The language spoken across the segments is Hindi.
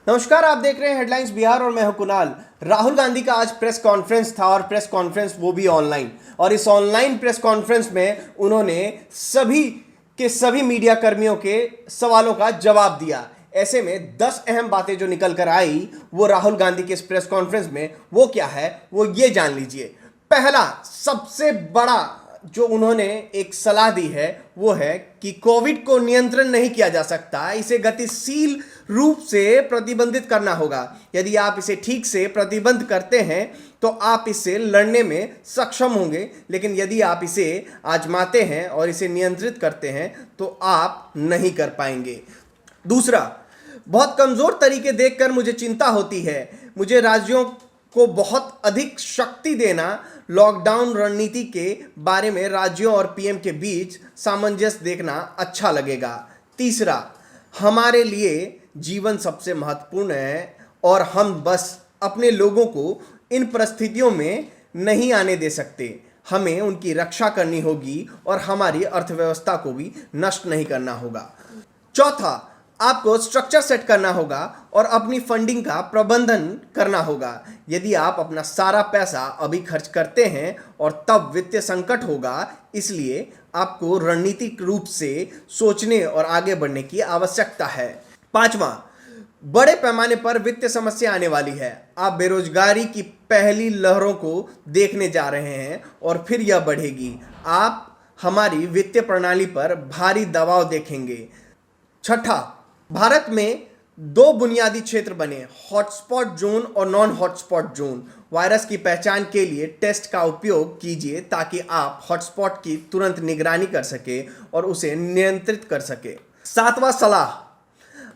नमस्कार, आप देख रहे हैं हेडलाइंस बिहार और मैं हूं कुणाल। राहुल गांधी का आज प्रेस कॉन्फ्रेंस था और प्रेस कॉन्फ्रेंस वो भी ऑनलाइन। और इस ऑनलाइन प्रेस कॉन्फ्रेंस में उन्होंने सभी मीडिया कर्मियों के सवालों का जवाब दिया। ऐसे में 10 अहम बातें जो निकल कर आई वो राहुल गांधी के इस प्रेस कॉन्फ्रेंस में, वो क्या है वो ये जान लीजिए। पहला सबसे बड़ा जो उन्होंने एक सलाह दी है वो है कि कोविड को नियंत्रण नहीं किया जा सकता, इसे गतिशील रूप से प्रतिबंधित करना होगा। यदि आप इसे ठीक से प्रतिबंध करते हैं तो आप इससे लड़ने में सक्षम होंगे, लेकिन यदि आप इसे आजमाते हैं और इसे नियंत्रित करते हैं तो आप नहीं कर पाएंगे। दूसरा, बहुत कमजोर तरीके देखकर मुझे चिंता होती है। मुझे राज्यों को बहुत अधिक शक्ति देना, लॉकडाउन रणनीति के बारे में राज्यों और पीएम के बीच सामंजस्य देखना अच्छा लगेगा। तीसरा, हमारे लिए जीवन सबसे महत्वपूर्ण है और हम बस अपने लोगों को इन परिस्थितियों में नहीं आने दे सकते। हमें उनकी रक्षा करनी होगी और हमारी अर्थव्यवस्था को भी नष्ट नहीं करना होगा। चौथा, आपको स्ट्रक्चर सेट करना होगा और अपनी फंडिंग का प्रबंधन करना होगा। यदि आप अपना सारा पैसा अभी खर्च करते हैं और तब वित्तीय संकट होगा, इसलिए आपको रणनीतिक रूप से सोचने और आगे बढ़ने की आवश्यकता है। पांचवा, बड़े पैमाने पर वित्तीय समस्या आने वाली है। आप बेरोजगारी की पहली लहरों को देखने जा रहे हैं और फिर यह बढ़ेगी। आप हमारी वित्तीय प्रणाली पर भारी दबाव देखेंगे। छठा, भारत में 2 बुनियादी क्षेत्र बने, हॉटस्पॉट जोन और नॉन हॉटस्पॉट जोन। वायरस की पहचान के लिए टेस्ट का उपयोग कीजिए ताकि आप हॉटस्पॉट की तुरंत निगरानी कर सके और उसे नियंत्रित कर सके। सातवां सलाह,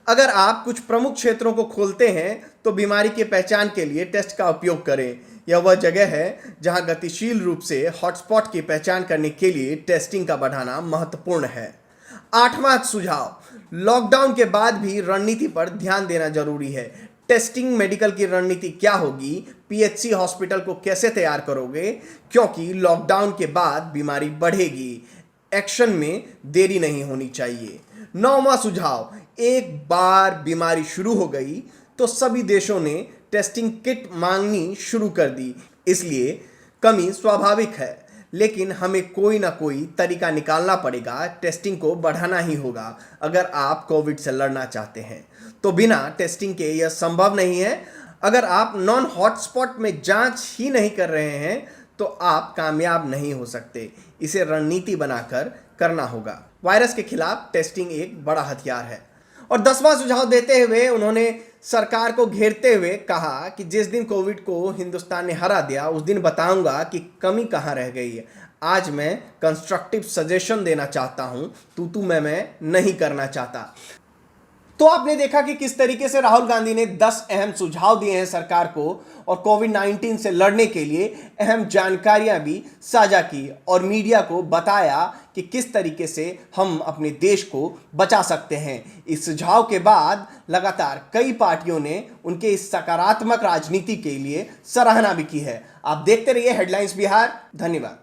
अगर आप कुछ प्रमुख क्षेत्रों को खोलते हैं तो बीमारी की पहचान के लिए टेस्ट का उपयोग करें। यह वह जगह है जहां गतिशील रूप से हॉटस्पॉट की पहचान करने के लिए टेस्टिंग का बढ़ाना महत्वपूर्ण है। आठवां सुझाव, लॉकडाउन के बाद भी रणनीति पर ध्यान देना जरूरी है। टेस्टिंग मेडिकल की रणनीति क्या होगी, पीएचसी हॉस्पिटल को कैसे तैयार करोगे, क्योंकि लॉकडाउन के बाद बीमारी बढ़ेगी। एक्शन में देरी नहीं होनी चाहिए। नौवां सुझाव, एक बार बीमारी शुरू हो गई तो सभी देशों ने टेस्टिंग किट मांगनी शुरू कर दी, इसलिए कमी स्वाभाविक है, लेकिन हमें कोई ना कोई तरीका निकालना पड़ेगा। टेस्टिंग को बढ़ाना ही होगा अगर आप कोविड से लड़ना चाहते हैं। तो बिना टेस्टिंग के यह संभव नहीं है। अगर आप नॉन हॉटस्पॉट में जांच ही नहीं कर रहे हैं तो आप कामयाब नहीं हो सकते। इसे रणनीति बनाकर करना होगा। वायरस के खिलाफ टेस्टिंग एक बड़ा हथियार है। और 10वां सुझाव देते हुए उन्होंने सरकार को घेरते हुए कहा कि जिस दिन कोविड को हिंदुस्तान ने हरा दिया उस दिन बताऊंगा कि कमी कहां रह गई है। आज मैं कंस्ट्रक्टिव सजेशन देना चाहता हूं, तू मैं नहीं करना चाहता। तो आपने देखा कि किस तरीके से राहुल गांधी ने 10 अहम सुझाव दिए हैं सरकार को और कोविड-19 से लड़ने के लिए अहम जानकारियां भी साझा की और मीडिया को बताया कि किस तरीके से हम अपने देश को बचा सकते हैं। इस सुझाव के बाद लगातार कई पार्टियों ने उनके इस सकारात्मक राजनीति के लिए सराहना भी की है। आप देखते रहिए हेडलाइंस बिहार। धन्यवाद।